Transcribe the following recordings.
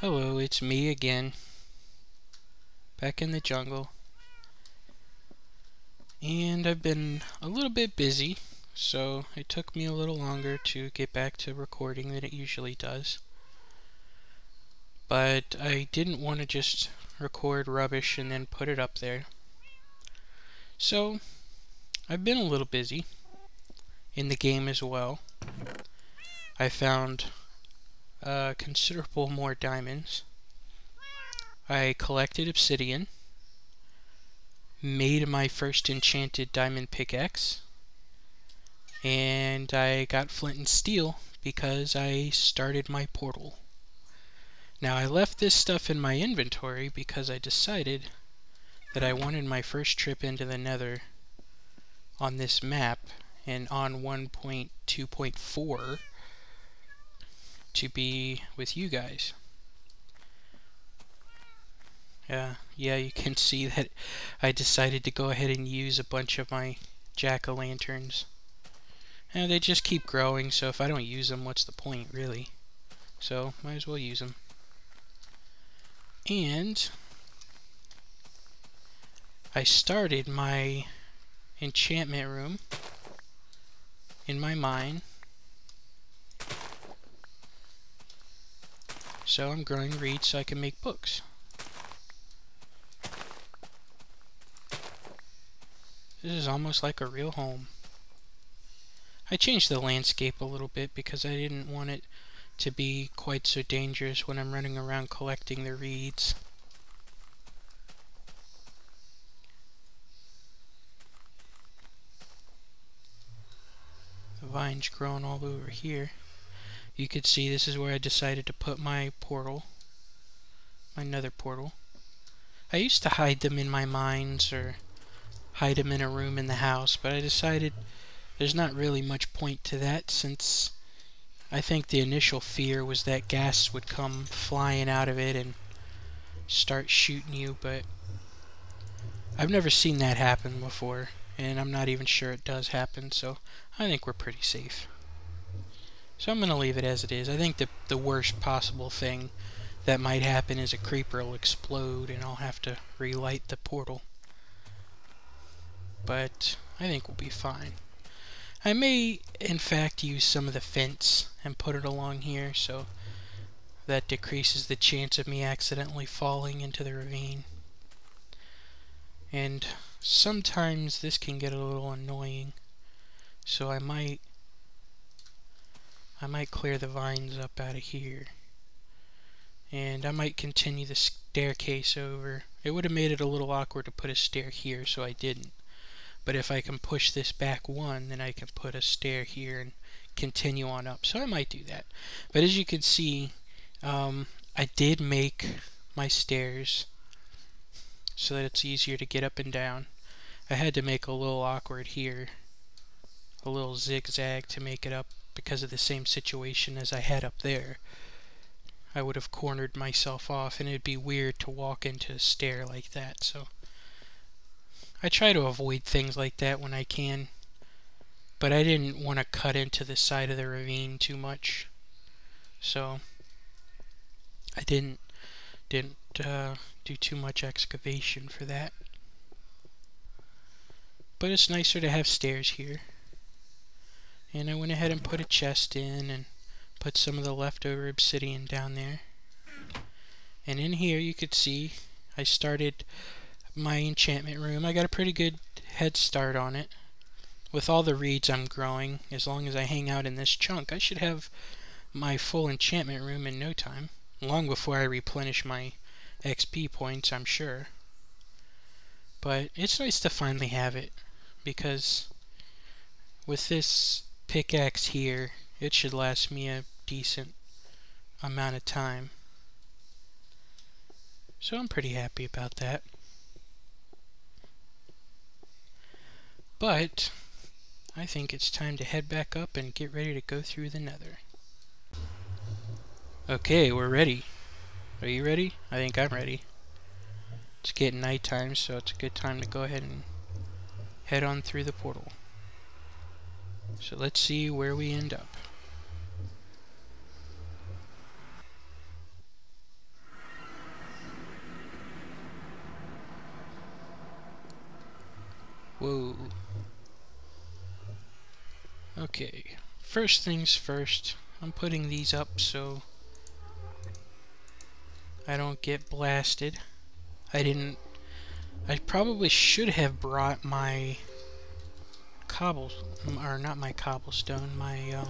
Hello, it's me again, back in the jungle, and I've been a little bit busy, so it took me a little longer to get back to recording than it usually does. But I didn't want to just record rubbish and then put it up there. So, I've been a little busy in the game as well. I found considerable more diamonds. I collected obsidian, made my first enchanted diamond pickaxe, and I got flint and steel because I started my portal. Now I left this stuff in my inventory because I decided that I wanted my first trip into the Nether on this map and on 1.2.4 to be with you guys. Yeah, you can see that I decided to go ahead and use a bunch of my jack-o'-lanterns. And they just keep growing, so if I don't use them, what's the point, really? So, might as well use them. And I started my enchantment room in my mine. So I'm growing reeds so I can make books. This is almost like a real home. I changed the landscape a little bit because I didn't want it to be quite so dangerous when I'm running around collecting the reeds. The vines growing all over here. You could see this is where I decided to put my portal, my nether portal. I used to hide them in my mines or hide them in a room in the house, but I decided there's not really much point to that since I think the initial fear was that gas would come flying out of it and start shooting you, but I've never seen that happen before, and I'm not even sure it does happen, so I think we're pretty safe. So I'm going to leave it as it is. I think the worst possible thing that might happen is a creeper will explode and I'll have to relight the portal. But I think we'll be fine. I may, in fact, use some of the fence and put it along here so that decreases the chance of me accidentally falling into the ravine. And sometimes this can get a little annoying, so I might clear the vines up out of here. And I might continue the staircase over. It would have made it a little awkward to put a stair here, so I didn't. But if I can push this back one, then I can put a stair here and continue on up. So I might do that. But as you can see, I did make my stairs so that it's easier to get up and down. I had to make a little awkward here, a little zigzag to make it up because of the same situation as I had up there. I would have cornered myself off and it'd be weird to walk into a stair like that, so I try to avoid things like that when I can, but I didn't want to cut into the side of the ravine too much, so I didn't do too much excavation for that. But it's nicer to have stairs here. And I went ahead and put a chest in and put some of the leftover obsidian down there. And in here you could see I started my enchantment room. I got a pretty good head start on it. With all the reeds I'm growing, as long as I hang out in this chunk, I should have my full enchantment room in no time. Long before I replenish my XP points, I'm sure. But it's nice to finally have it, because with this pickaxe here, it should last me a decent amount of time. So I'm pretty happy about that. But I think it's time to head back up and get ready to go through the Nether. Okay, we're ready. Are you ready? I think I'm ready. It's getting nighttime, so it's a good time to go ahead and head on through the portal. So let's see where we end up. Whoa. Okay, first things first, I'm putting these up so I don't get blasted. I probably should have brought my or not my cobblestone, my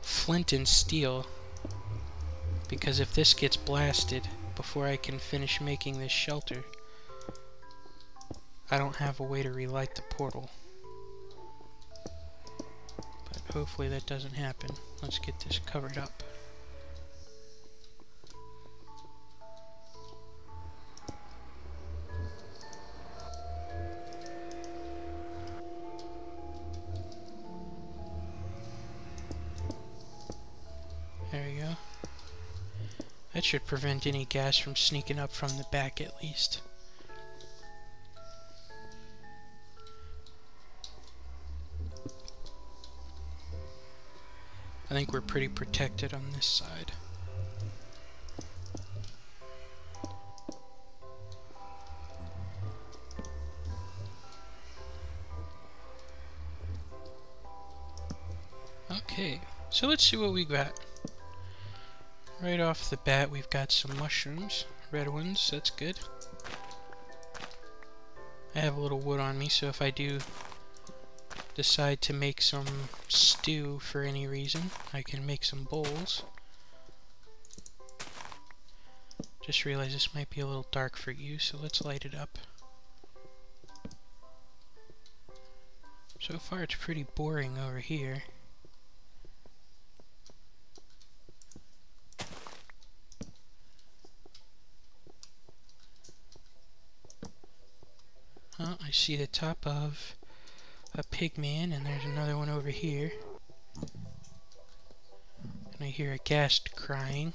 flint and steel, because if this gets blasted before I can finish making this shelter, I don't have a way to relight the portal. But hopefully that doesn't happen. Let's get this covered up. There we go. That should prevent any gas from sneaking up from the back at least. I think we're pretty protected on this side. Okay, so let's see what we got. Right off the bat, we've got some mushrooms. Red ones, that's good. I have a little wood on me, so if I do decide to make some stew for any reason, I can make some bowls. Just realized this might be a little dark for you, so let's light it up. So far it's pretty boring over here. Oh, I see the top of a pigman, and there's another one over here. And I hear a ghast crying.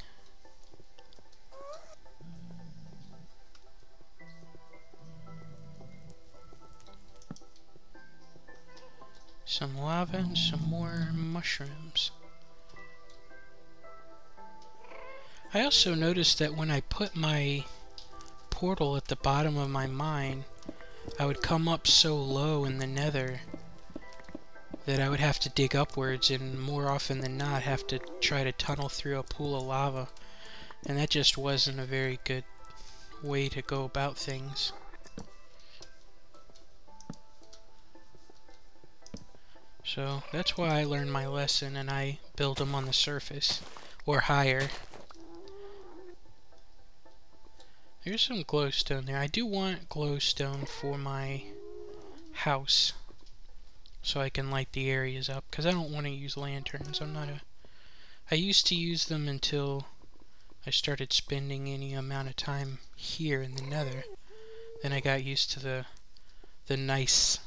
Some lava and some more mushrooms. I also noticed that when I put my portal at the bottom of my mine, I would come up so low in the Nether that I would have to dig upwards, and more often than not have to try to tunnel through a pool of lava, and that just wasn't a very good way to go about things. So that's why I learned my lesson and I build them on the surface or higher. There's some glowstone there. I do want glowstone for my house so I can light the areas up, because I don't want to use lanterns. I used to use them until I started spending any amount of time here in the Nether. Then I got used to the nice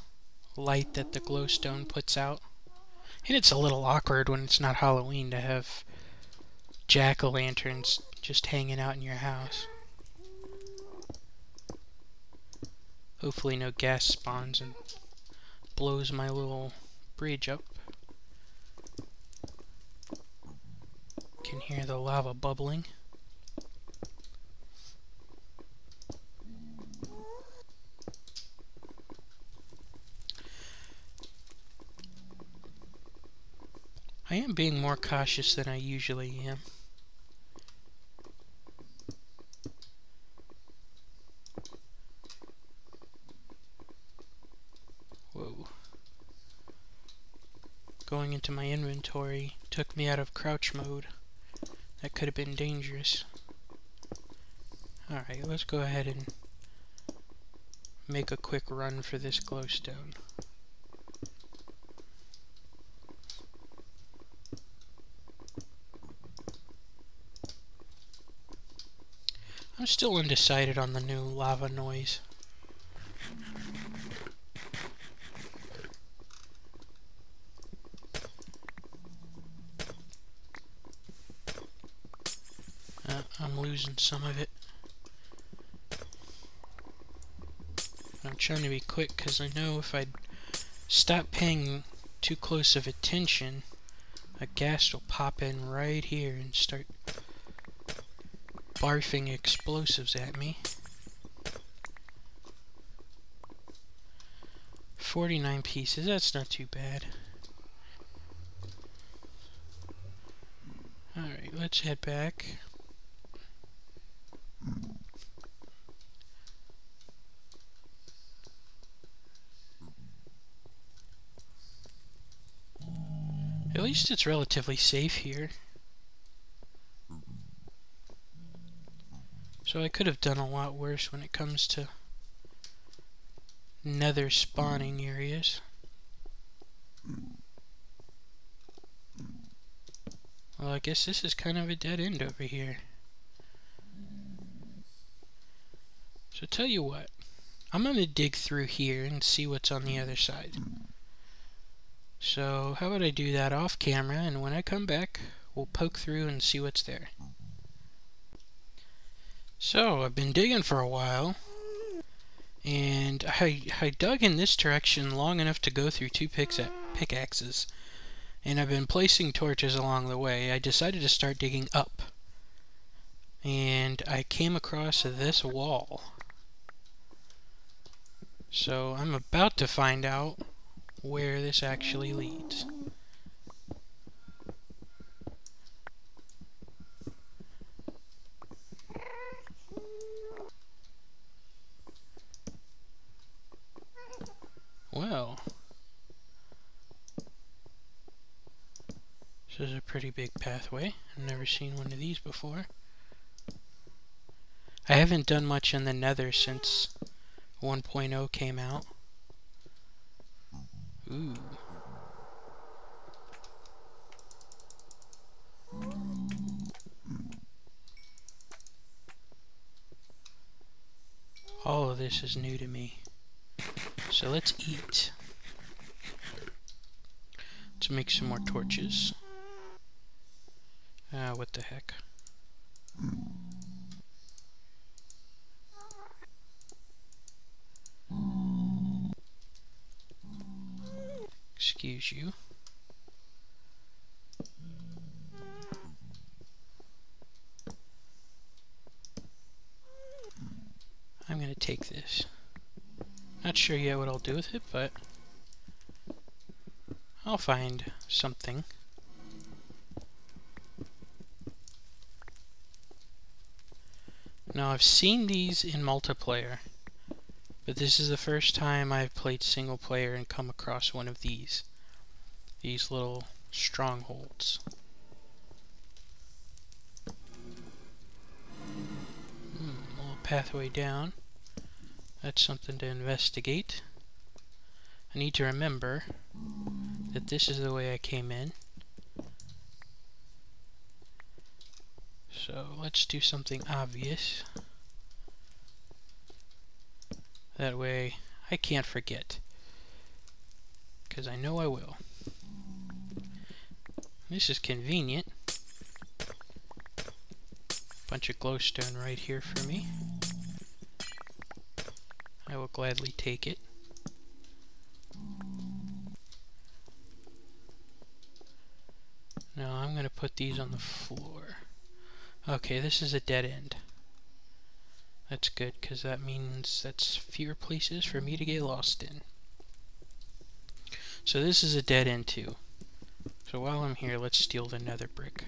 light that the glowstone puts out. And it's a little awkward when it's not Halloween to have jack-o'-lanterns just hanging out in your house. Hopefully no gas spawns and blows my little bridge up. Can hear the lava bubbling. I am being more cautious than I usually am. Whoa. Going into my inventory took me out of crouch mode. That could have been dangerous. Alright, let's go ahead and make a quick run for this glowstone. I'm still undecided on the new lava noise. I'm losing some of it. I'm trying to be quick because I know if I stop paying too close of attention, a ghast will pop in right here and start barfing explosives at me. 49 pieces, that's not too bad. Alright, let's head back. At least it's relatively safe here. So I could have done a lot worse when it comes to nether spawning areas. Well, I guess this is kind of a dead end over here. So tell you what, I'm gonna dig through here and see what's on the other side. So how about I do that off camera, and when I come back, we'll poke through and see what's there. So I've been digging for a while, and I dug in this direction long enough to go through 2 pickaxes, and I've been placing torches along the way. I decided to start digging up, and I came across this wall. So I'm about to find out where this actually leads. Well, this is a pretty big pathway. I've never seen one of these before. I haven't done much in the Nether since 1.0 came out. Ooh. All of this is new to me. So let's eat. Let's make some more torches. What the heck. Excuse you. I'm gonna take this. Not sure yet what I'll do with it, but I'll find something. Now I've seen these in multiplayer, but this is the first time I've played single player and come across one of these little strongholds. A little pathway down. That's something to investigate. I need to remember that this is the way I came in. So let's do something obvious. That way I can't forget, because I know I will. This is convenient. Bunch of glowstone right here for me. I will gladly take it. Now I'm going to put these on the floor. Okay, this is a dead end. That's good, because that means that's fewer places for me to get lost in. So this is a dead end too. So while I'm here, let's steal the nether brick.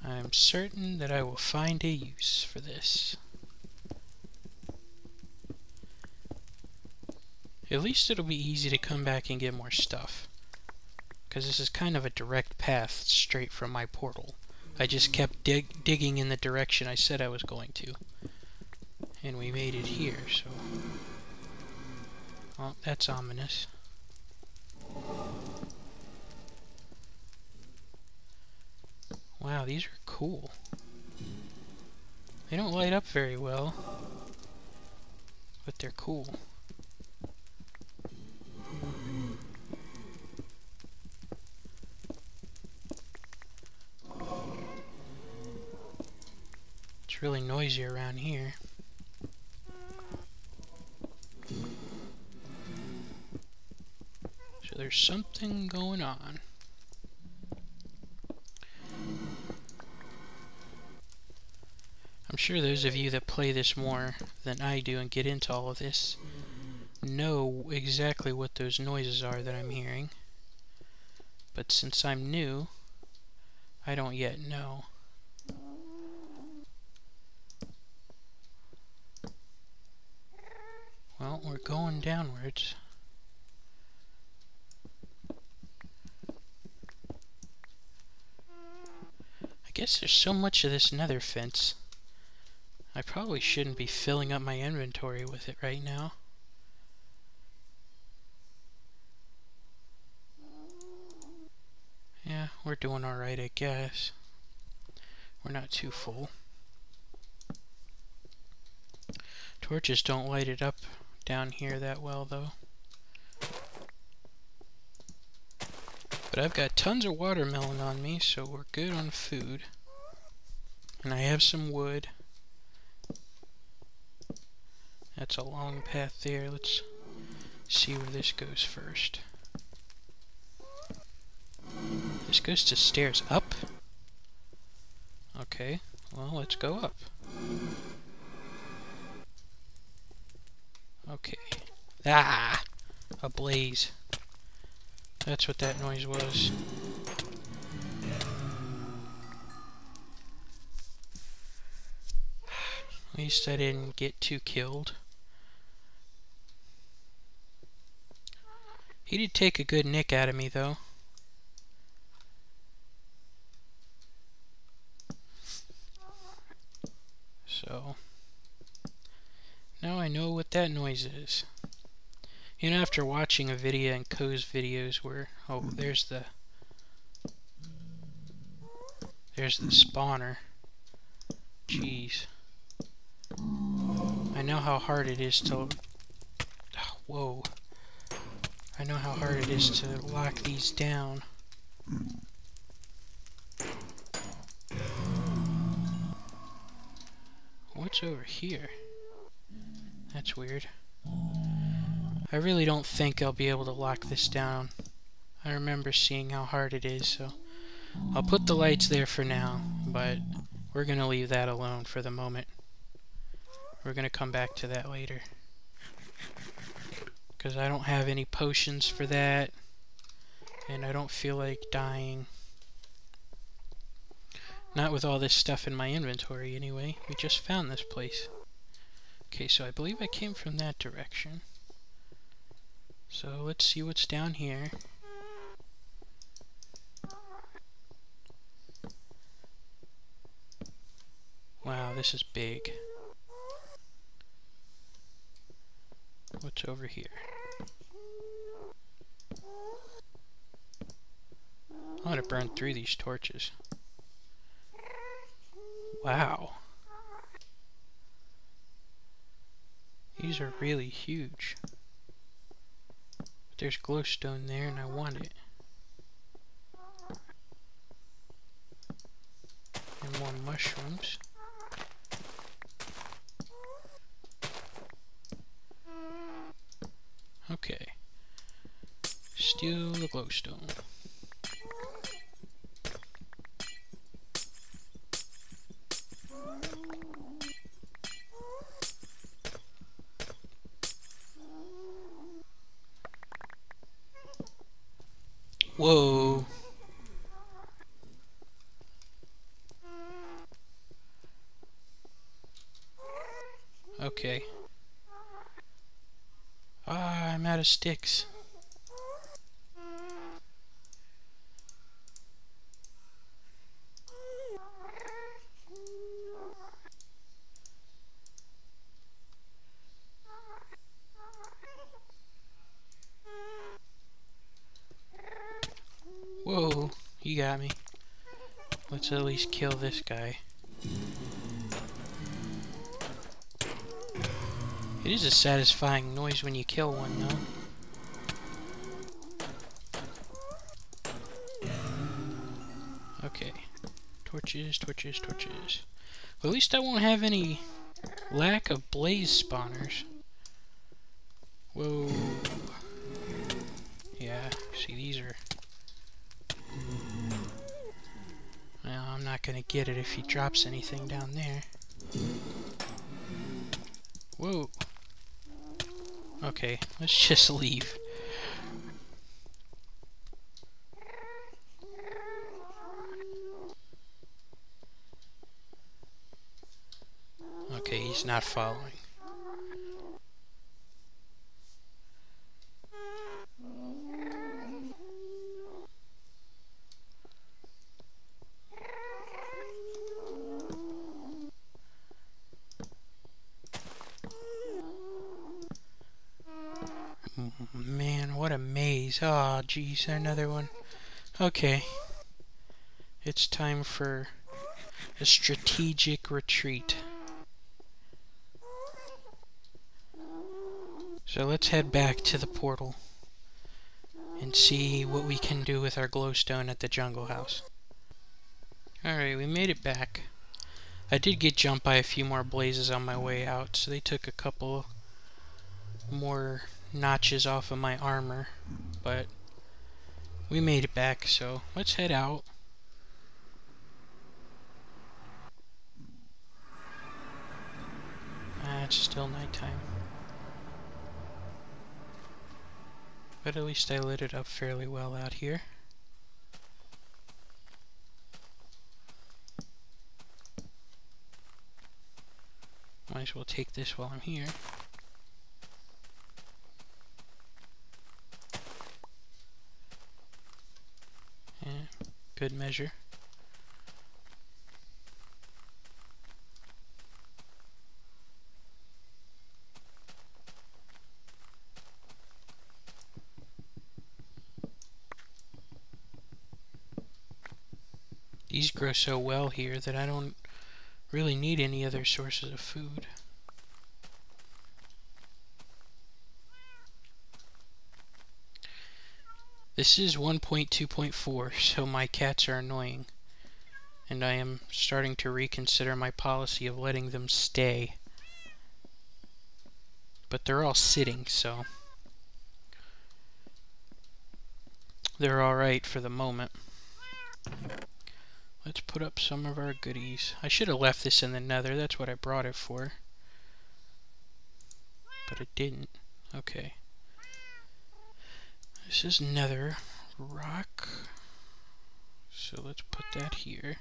I'm certain that I will find a use for this. At least it'll be easy to come back and get more stuff, because this is kind of a direct path straight from my portal. I just kept digging in the direction I said I was going to, and we made it here, so... Oh, that's ominous. Wow, these are cool. They don't light up very well, but they're cool. It's really noisy around here. So there's something going on. sure those of you that play this more than I do and get into all of this know exactly what those noises are that I'm hearing. But since I'm new, I don't yet know. Well, we're going downwards. I guess there's so much of this nether fence. I probably shouldn't be filling up my inventory with it right now. Yeah, we're doing alright, I guess. We're not too full. Torches don't light it up down here that well, though. But I've got tons of watermelon on me, so we're good on food. And I have some wood. That's a long path there. Let's see where this goes first. This goes to stairs up? Okay, well, let's go up. Okay. Ah! A blaze. That's what that noise was. At least I didn't get too killed. He did take a good nick out of me, though. So, now I know what that noise is. You know, after watching a video in Co's videos where, oh, there's the spawner. Jeez. I know how hard it is to, whoa. I know how hard it is to lock these down. What's over here? That's weird. I really don't think I'll be able to lock this down. I remember seeing how hard it is, so I'll put the lights there for now, but we're gonna leave that alone for the moment. We're gonna come back to that later. Because I don't have any potions for that, and I don't feel like dying. Not with all this stuff in my inventory, anyway. We just found this place. Okay, so I believe I came from that direction. So let's see what's down here. Wow, this is big. What's over here? I want to burn through these torches. Wow. These are really huge. But there's glowstone there and I want it. And more mushrooms. Okay. Steal the glowstone. Whoa. Okay. Ah, I'm out of sticks. Whoa, you got me. Let's at least kill this guy. It is a satisfying noise when you kill one, though. Okay. Torches, torches, torches. Well, at least I won't have any lack of blaze spawners. Whoa. Yeah, see, these are... Well, I'm not gonna get it if he drops anything down there. Whoa. Okay, let's just leave. Okay, he's not following. Man, what a maze. Oh, geez, another one. Okay. It's time for a strategic retreat. So let's head back to the portal and see what we can do with our glowstone at the jungle house. Alright, we made it back. I did get jumped by a few more blazes on my way out, so they took a couple more notches off of my armor, but we made it back, so let's head out. It's still nighttime. But at least I lit it up fairly well out here. Might as well take this while I'm here. Yeah, good measure. These grow so well here that I don't really need any other sources of food. This is 1.2.4, so my cats are annoying. And I am starting to reconsider my policy of letting them stay. But they're all sitting, so they're alright for the moment. Let's put up some of our goodies. I should have left this in the Nether, that's what I brought it for. But it didn't. Okay. This is Nether rock. So let's put that here.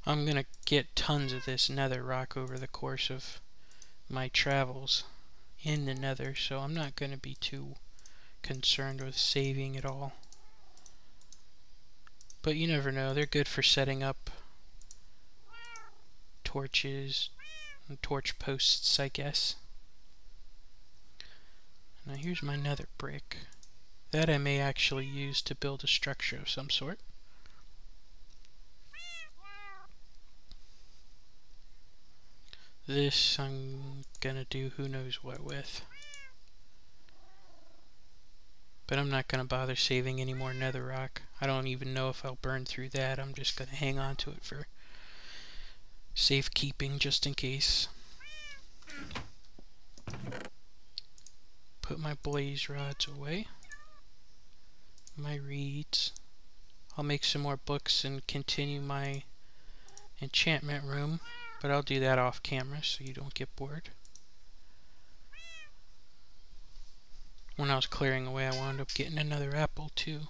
I'm gonna get tons of this Nether rock over the course of my travels in the Nether, so I'm not gonna be too concerned with saving it all. But you never know, they're good for setting up torches and torch posts, I guess. Now here's my Nether brick. That I may actually use to build a structure of some sort. This I'm gonna do who knows what with. But I'm not gonna bother saving any more netherrock. I don't even know if I'll burn through that. I'm just gonna hang on to it for safekeeping just in case. Put my blaze rods away. My reeds. I'll make some more books and continue my enchantment room, but I'll do that off camera so you don't get bored. When I was clearing away, I wound up getting another apple too.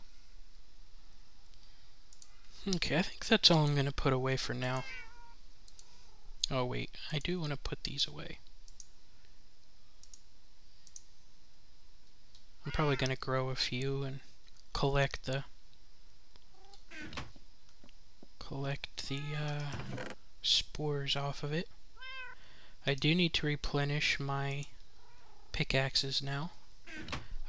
Okay, I think that's all I'm going to put away for now. Oh wait, I do want to put these away. I'm probably going to grow a few and collect the spores off of it. I do need to replenish my pickaxes now.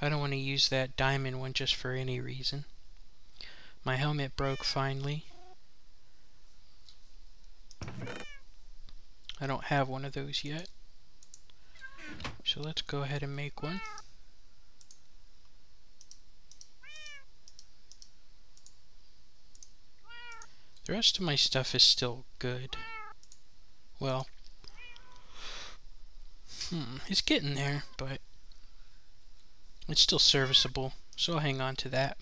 I don't want to use that diamond one just for any reason. My helmet broke finally. I don't have one of those yet. So let's go ahead and make one. The rest of my stuff is still good. Well, it's getting there, but it's still serviceable, so I'll hang on to that.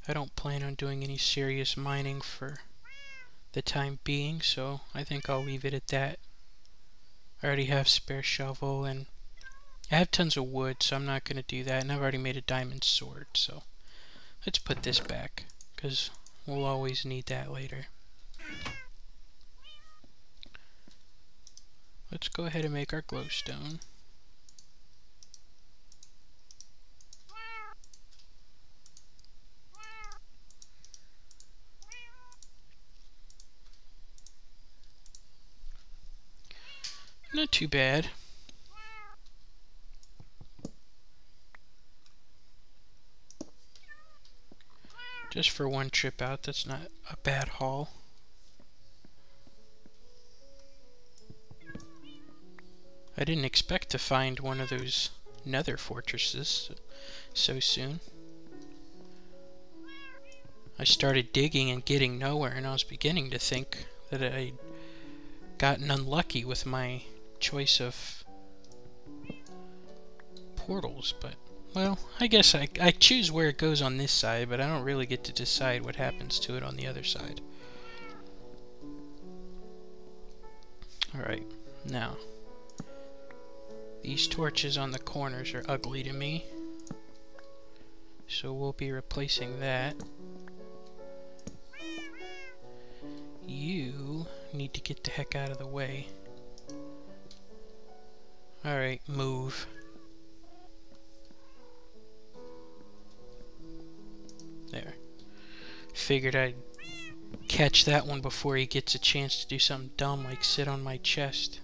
I don't plan on doing any serious mining for the time being, so I think I'll leave it at that. I already have spare shovel, and I have tons of wood, so I'm not going to do that, and I've already made a diamond sword, so let's put this back, because we'll always need that later. Let's go ahead and make our glowstone. Not too bad. Just for one trip out, that's not a bad haul. I didn't expect to find one of those nether fortresses so soon. I started digging and getting nowhere, and I was beginning to think that I'd gotten unlucky with my choice of portals, but, well, I guess I choose where it goes on this side, but I don't really get to decide what happens to it on the other side. Alright, now, these torches on the corners are ugly to me, so we'll be replacing that. You need to get the heck out of the way. Alright, move. There. Figured I'd catch that one before he gets a chance to do something dumb like sit on my chest.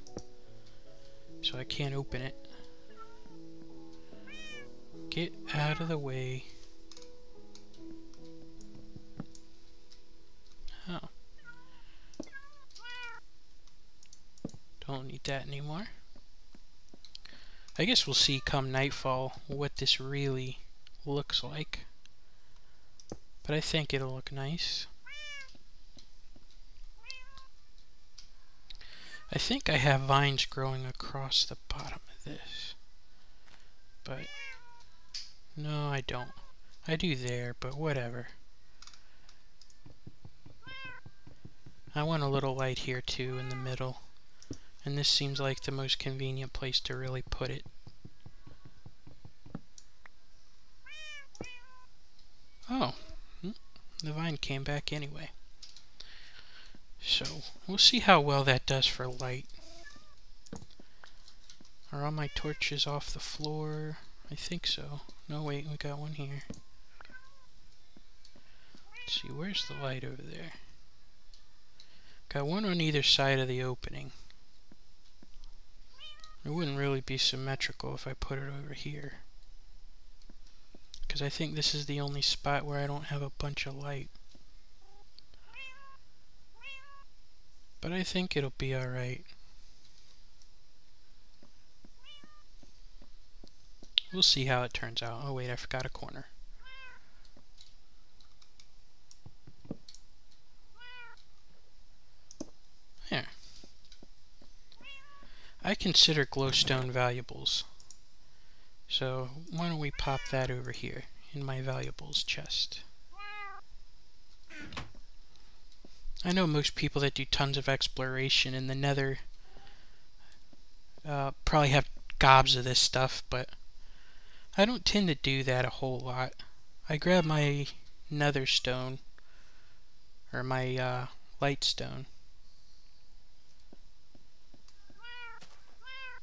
So I can't open it. Get out of the way. Oh. Don't need that anymore. I guess we'll see come nightfall what this really looks like. But I think it'll look nice. I think I have vines growing across the bottom of this. But no, I don't. I do there, but whatever. I want a little light here too in the middle. And this seems like the most convenient place to really put it. Oh, the vine came back anyway. So, we'll see how well that does for light. Are all my torches off the floor? I think so. No, wait, we got one here. Let's see, where's the light over there? Got one on either side of the opening. It wouldn't really be symmetrical if I put it over here, because I think this is the only spot where I don't have a bunch of light. But I think it'll be alright. We'll see how it turns out. Oh wait, I forgot a corner. There. I consider glowstone valuables. So why don't we pop that over here in my valuables chest. I know most people that do tons of exploration in the Nether probably have gobs of this stuff, but I don't tend to do that a whole lot. I grab my Nether stone, or my light stone,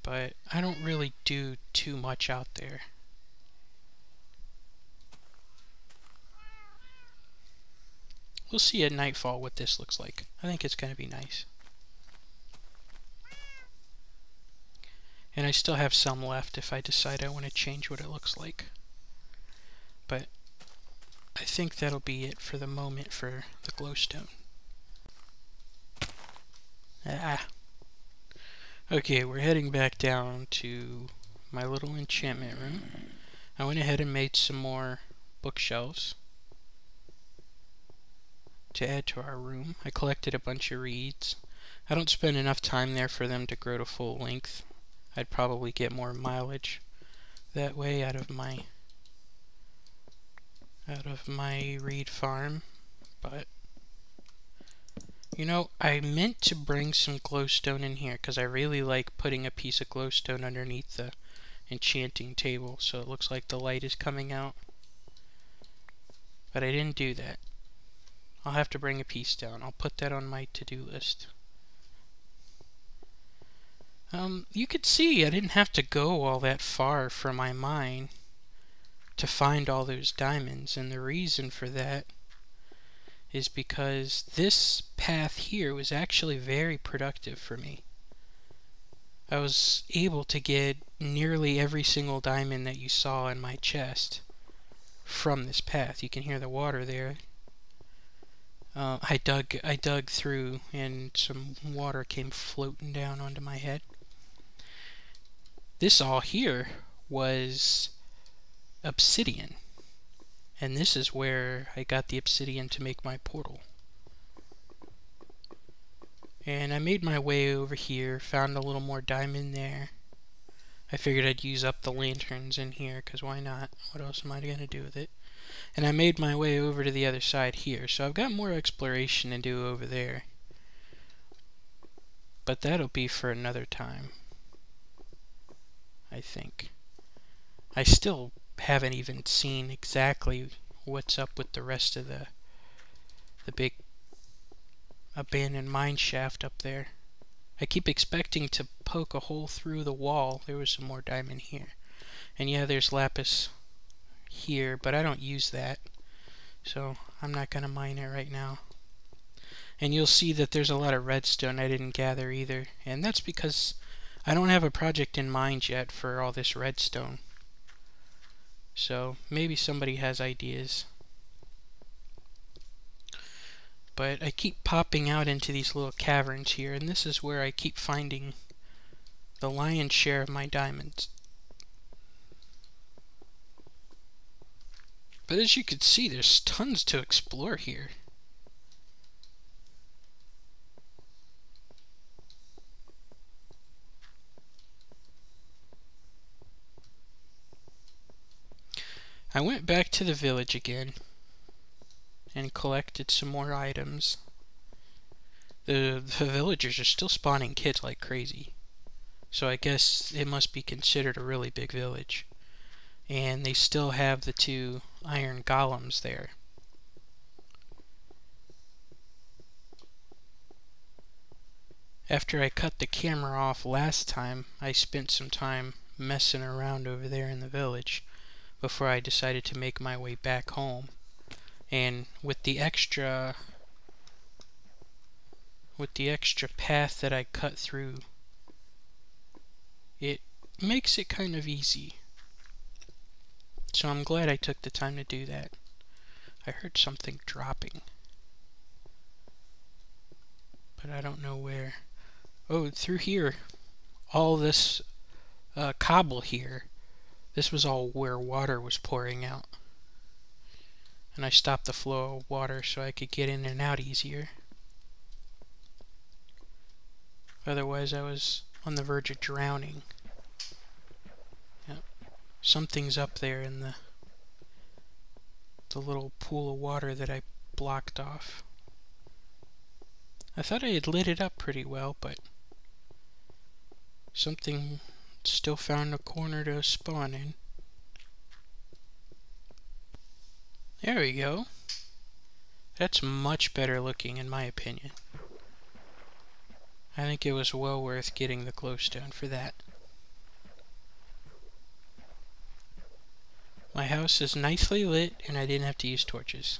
but I don't really do too much out there. We'll see at nightfall what this looks like. I think it's going to be nice. And I still have some left if I decide I want to change what it looks like. But I think that'll be it for the moment for the glowstone. Okay, we're heading back down to my little enchantment room. I went ahead and made some more bookshelves to add to our room. I collected a bunch of reeds. I don't spend enough time there for them to grow to full length. I'd probably get more mileage that way out of my out of my reed farm, but you know, I meant to bring some glowstone in here because I really like putting a piece of glowstone underneath the enchanting table so it looks like the light is coming out. But I didn't do that. I'll have to bring a piece down. I'll put that on my to-do list. You could see I didn't have to go all that far from my mine to find all those diamonds, and the reason for that is because this path here was actually very productive for me. I was able to get nearly every single diamond that you saw in my chest from this path. You can hear the water there. I dug through and some water came floating down onto my head. This all here was obsidian, and this is where I got the obsidian to make my portal. And I made my way over here, found a little more diamond there. I figured I'd use up the lanterns in here, because why not? What else am I going to do with it? And I made my way over to the other side here, so I've got more exploration to do over there. But that'll be for another time, I think. I still haven't even seen exactly what's up with the rest of the big abandoned mine shaft up there. I keep expecting to poke a hole through the wall. There was some more diamond here. And yeah, there's lapis here, but I don't use that. So I'm not going to mine it right now. And you'll see that there's a lot of redstone I didn't gather either. And that's because I don't have a project in mind yet for all this redstone. So maybe somebody has ideas. But I keep popping out into these little caverns here, and this is where I keep finding the lion's share of my diamonds. But as you can see, there's tons to explore here. I went back to the village again and collected some more items. The villagers are still spawning kids like crazy, so I guess it must be considered a really big village. And they still have the 2 iron golems there. After I cut the camera off last time, I spent some time messing around over there in the village before I decided to make my way back home. And with the extra path that I cut through, it makes it kind of easy. So I'm glad I took the time to do that. I heard something dropping, but I don't know where. Oh, through here. All this cobble here. This was all where water was pouring out. And I stopped the flow of water so I could get in and out easier. Otherwise I was on the verge of drowning. Yep. Something's up there in the little pool of water that I blocked off. I thought I had lit it up pretty well, but something still found a corner to spawn in. There we go. That's much better looking in my opinion. I think it was well worth getting the glowstone for that. My house is nicely lit and I didn't have to use torches.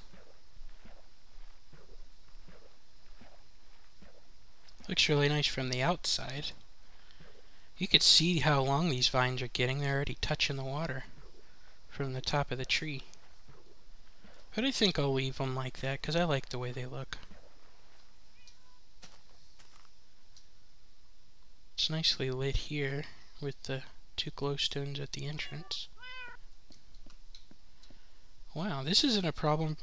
Looks really nice from the outside. You could see how long these vines are getting. They're already touching the water from the top of the tree. But I think I'll leave them like that because I like the way they look. It's nicely lit here with the 2 glowstones at the entrance. Wow, this isn't a problem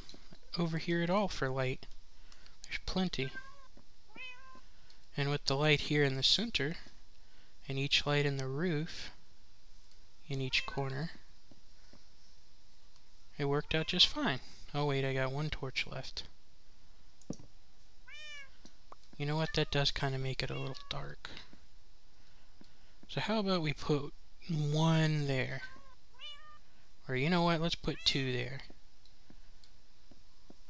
over here at all for light. There's plenty. And with the light here in the center, and each light in the roof, in each corner, It worked out just fine. Oh wait, I got one torch left. You know what? That does kind of make it a little dark. So how about we put one there? Or you know what? Let's put two there.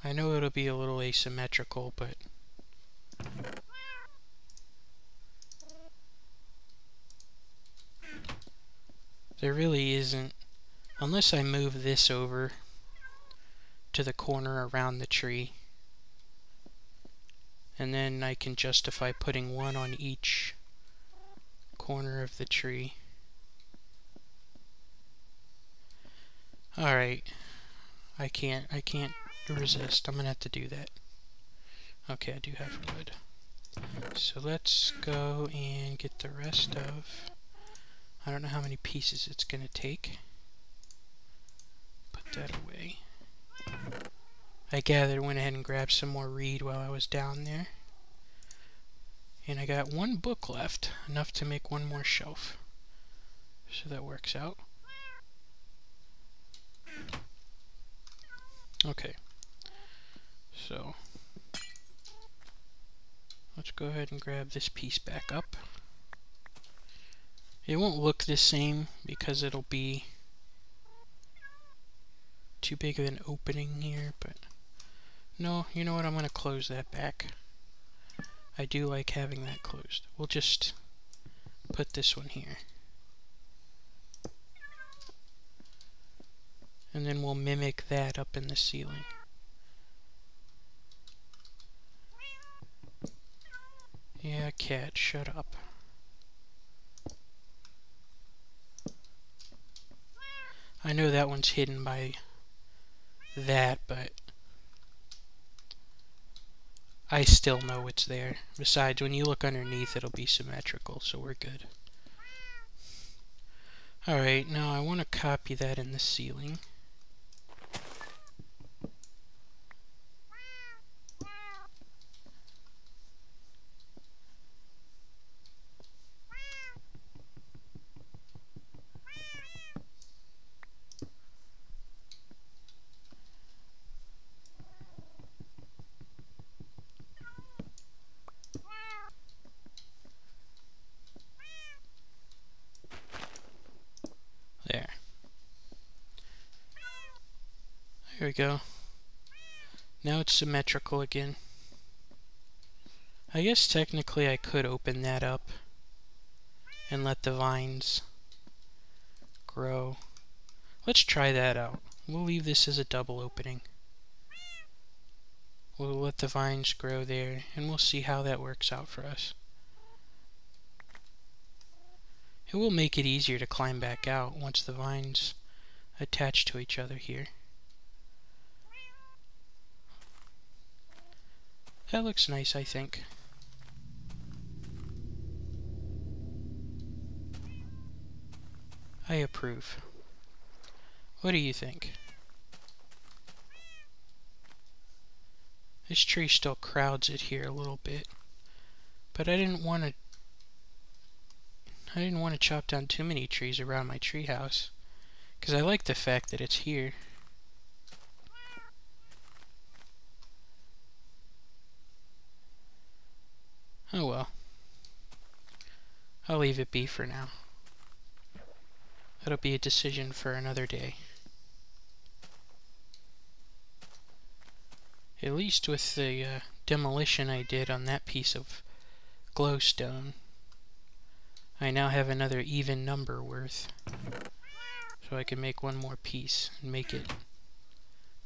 I know it'll be a little asymmetrical, but there really isn't. Unless I move this over to the corner around the tree. And then I can justify putting one on each corner of the tree. Alright. I can't resist. I'm gonna have to do that. Okay, I do have wood. So let's go and get the rest of... I don't know how many pieces it's gonna take. Put that away. I gathered, went ahead and grabbed some more reed while I was down there. And I got one book left, enough to make one more shelf. So that works out. Okay. So, let's go ahead and grab this piece back up. It won't look the same because it'll be too big of an opening here, but no, you know what, I'm going to close that back. I do like having that closed. We'll just put this one here. And then we'll mimic that up in the ceiling. Yeah, cat, shut up. I know that one's hidden by that, but I still know it's there. Besides, when you look underneath, it'll be symmetrical, so we're good. Alright, now I want to copy that in the ceiling. There. There we go. Now it's symmetrical again. I guess technically I could open that up and let the vines grow. Let's try that out. We'll leave this as a double opening. We'll let the vines grow there, and we'll see how that works out for us. It will make it easier to climb back out once the vines attach to each other here. That looks nice, I think. I approve. What do you think? This tree still crowds it here a little bit, but I didn't want to chop down too many trees around my treehouse, because I like the fact that it's here. Oh well. I'll leave it be for now. That'll be a decision for another day. At least with the demolition I did on that piece of glowstone, I now have another even number worth. So I can make one more piece and make it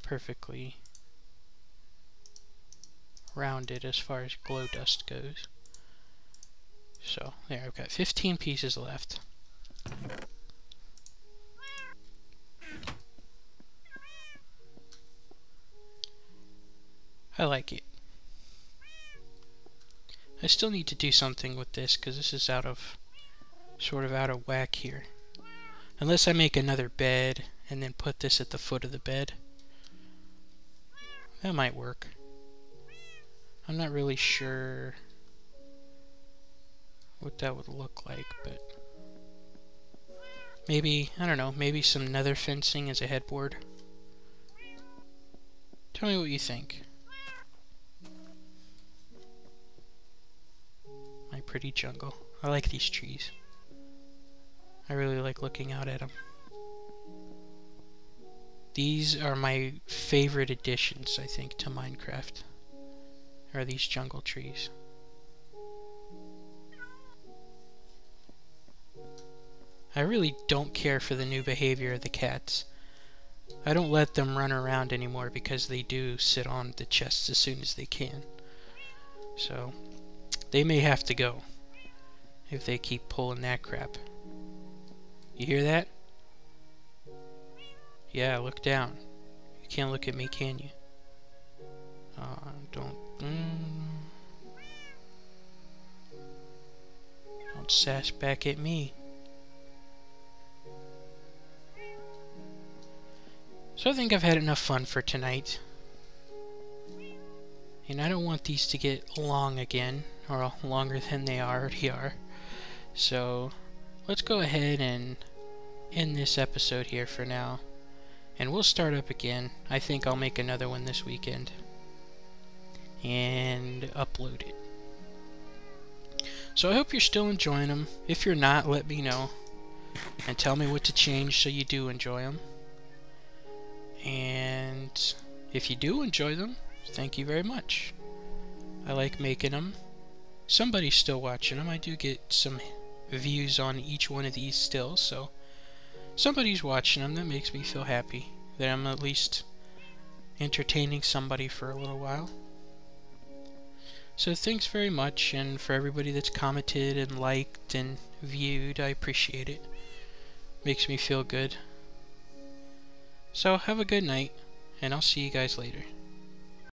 perfectly rounded as far as glow dust goes. So there, I've got 15 pieces left. I like it. I still need to do something with this because this is sort of out of whack here. Unless I make another bed and then put this at the foot of the bed. That might work. I'm not really sure what that would look like, but maybe, I don't know, maybe some nether fencing as a headboard. Tell me what you think. My pretty jungle. I like these trees. I really like looking out at them. These are my favorite additions, I think, to Minecraft. Are these jungle trees. I really don't care for the new behavior of the cats. I don't let them run around anymore because they do sit on the chests as soon as they can. So, they may have to go if they keep pulling that crap. You hear that? Yeah, look down. You can't look at me, can you? Don't sass back at me. So I think I've had enough fun for tonight. And I don't want these to get long again, or longer than they already are. So let's go ahead and end this episode here for now. And we'll start up again. I think I'll make another one this weekend. And upload it. So I hope you're still enjoying them. If you're not, let me know. And tell me what to change so you do enjoy them. And if you do enjoy them, thank you very much. I like making them. Somebody's still watching them. I do get some views on each one of these still, so somebody's watching them. That makes me feel happy that I'm at least entertaining somebody for a little while. So thanks very much, and for everybody that's commented and liked and viewed, I appreciate it. Makes me feel good. So have a good night, and I'll see you guys later.